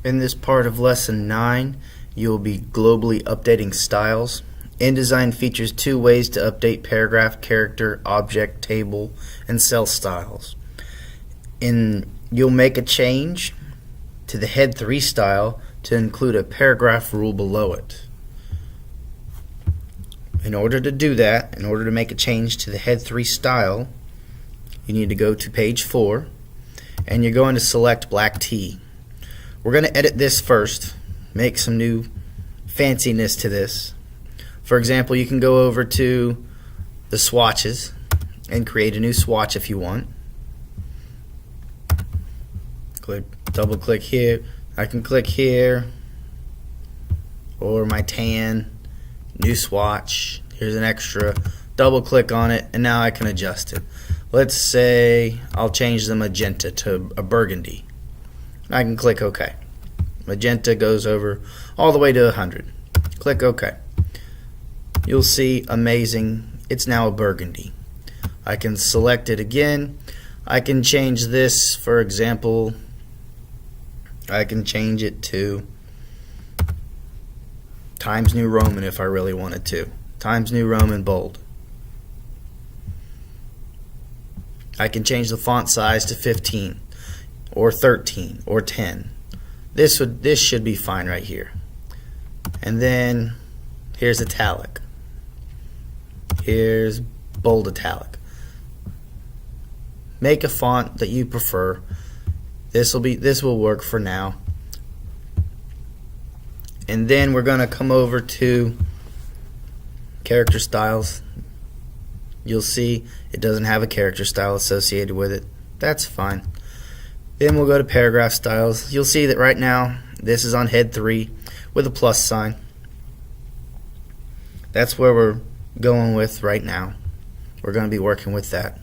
In this part of Lesson 9, you will be globally updating styles. InDesign features two ways to update paragraph, character, object, table, and cell styles. You'll make a change to the Head 3 style to include a paragraph rule below it. In order to do that, in order to make a change to the Head 3 style, you need to go to page 4 and you're going to select black T. We're going to edit this first, make some new fanciness to this. For example, you can go over to the swatches and create a new swatch if you want. Double click here. I can click here, or my tan, new swatch. Here's an extra. Double click on it and now I can adjust it. Let's say I'll change the magenta to a burgundy. I can click OK. Magenta goes over all the way to 100. Click OK. You'll see amazing, it's now a burgundy. I can select it again. I can change this, for example, I can change it to Times New Roman if I really wanted to. Times New Roman bold. I can change the font size to 15 or 13 or 10. This should be fine right here. And then here's italic. Here's bold italic. Make a font that you prefer. This will work for now. And then we're going to come over to character styles. You'll see it doesn't have a character style associated with it. That's fine. Then we'll go to paragraph styles. You'll see that right now this is on Head 3 with a plus sign. That's where we're going with right now. We're going to be working with that.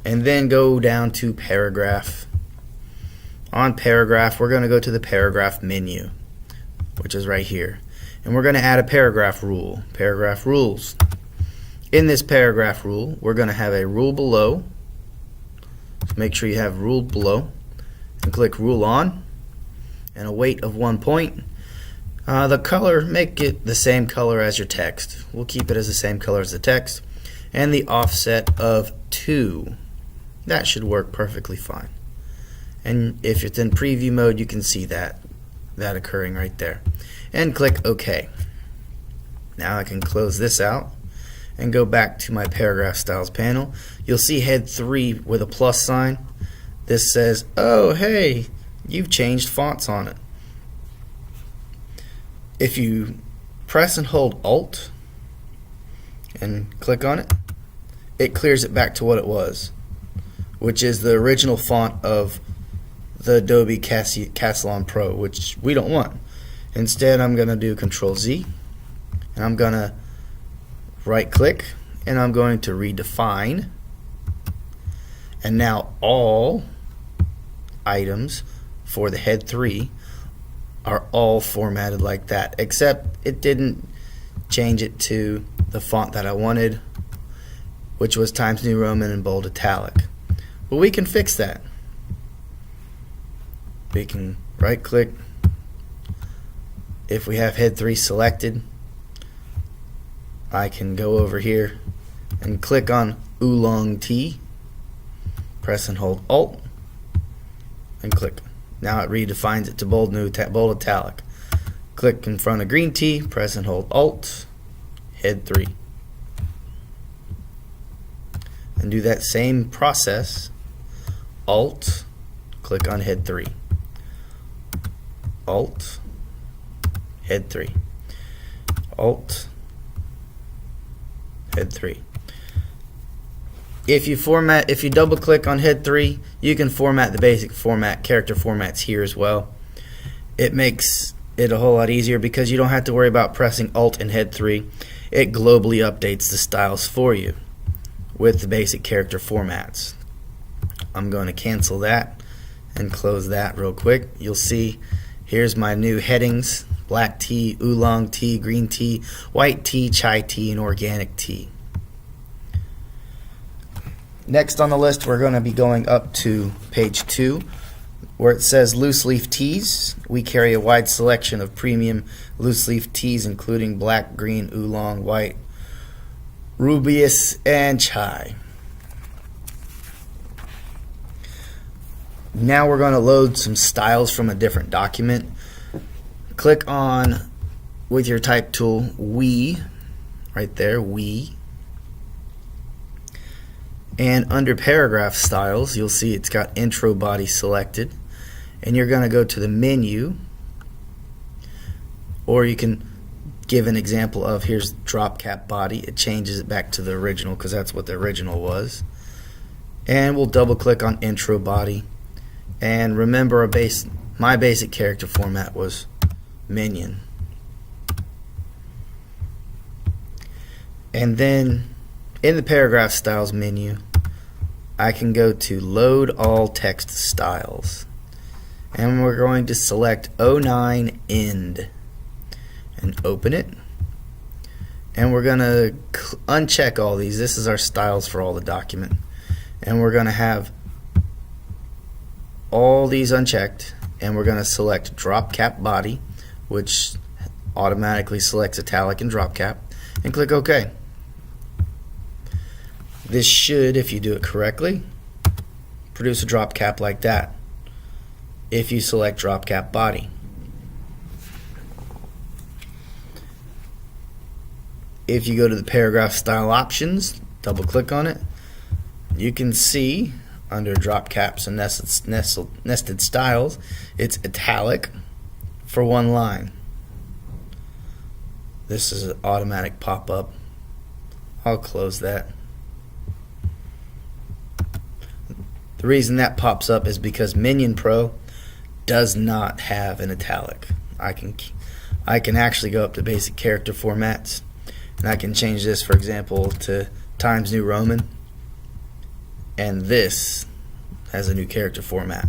And then go down to paragraph. On paragraph, we're going to go to the paragraph menu, which is right here. And we're going to add a paragraph rule. Paragraph rules. In this paragraph rule, we're going to have a rule below. So make sure you have rule below. And click rule on. And a weight of 1 point. The color, make it the same color as your text. We'll keep it as the same color as the text. And the offset of 2. That should work perfectly fine. And if it's in preview mode, you can see that occurring right there. And click OK. Now I can close this out and go back to my paragraph styles panel. You'll see Head 3 with a plus sign. This says, oh hey, you've changed fonts on it. If you press and hold Alt and click on it, it clears it back to what it was, which is the original font of the Adobe Castellan Pro, which we don't want. Instead, I'm going to do Control Z, and I'm going to right click, and I'm going to redefine. And now all items for the Head 3 are all formatted like that, except it didn't change it to the font that I wanted, which was Times New Roman and bold italic. Well, we can fix that. We can right click. If we have Head 3 selected, I can go over here and click on Oolong T, press and hold Alt, and click. Now it redefines it to bold italic. Click in front of green T, press and hold Alt, Head 3. And do that same process. Alt, click on Head 3. Alt, Head 3. Alt, Head 3. If you double click on Head 3, you can format the basic character formats here as well. It makes it a whole lot easier because you don't have to worry about pressing Alt and Head 3. It globally updates the styles for you with the basic character formats. I'm going to cancel that and close that real quick. You'll see here's my new headings: black tea, oolong tea, green tea, white tea, chai tea, and organic tea. Next on the list, we're going to be going up to page 2. where it says loose leaf teas, we carry a wide selection of premium loose leaf teas, including black, green, oolong, white, rubius, and chai. Now we're going to load some styles from a different document. Click on, with your type tool, we, right there, we. And under paragraph styles, you'll see it's got intro body selected. And you're going to go to the menu, or you can give an example of, here's drop cap body. It changes it back to the original because that's what the original was. And we'll double click on intro body. And remember, my basic character format was Minion. And then in the paragraph styles menu, I can go to load all text styles. And we're going to select 09 end and open it. And we're going to uncheck all these. This is our styles for all the document. And we're going to have all these unchecked, and we're going to select drop cap body, which automatically selects italic and drop cap, and click OK. This should, if you do it correctly, produce a drop cap like that if you select drop cap body. If you go to the paragraph style options, double click on it, you can see under drop caps and nested styles, it's italic for one line. This is an automatic pop-up. I'll close that. The reason that pops up is because Minion Pro does not have an italic. I can actually go up to basic character formats, and I can change this, for example, to Times New Roman, and this has a new character format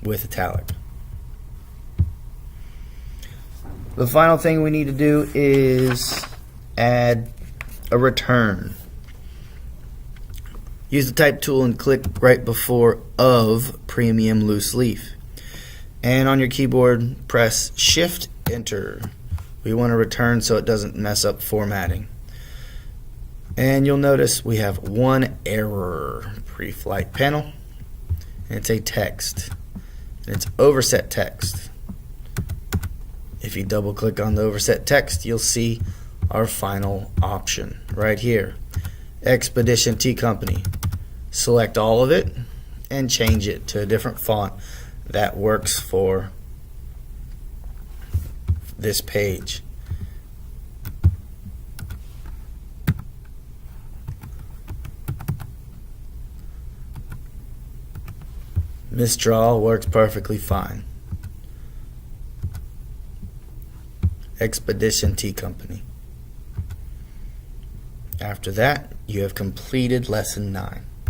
with italic. The final thing we need to do is add a return. Use the type tool and click right before of premium loose leaf. And on your keyboard, press Shift Enter. We want to return so it doesn't mess up formatting. And you'll notice we have one error. Pre-flight panel. And it's a text. And it's overset text. If you double click on the overset text, you'll see our final option right here. Expedition Tea Company. Select all of it and change it to a different font that works for this page. Mistral works perfectly fine. Expedition Tea Company. After that, you have completed lesson 9.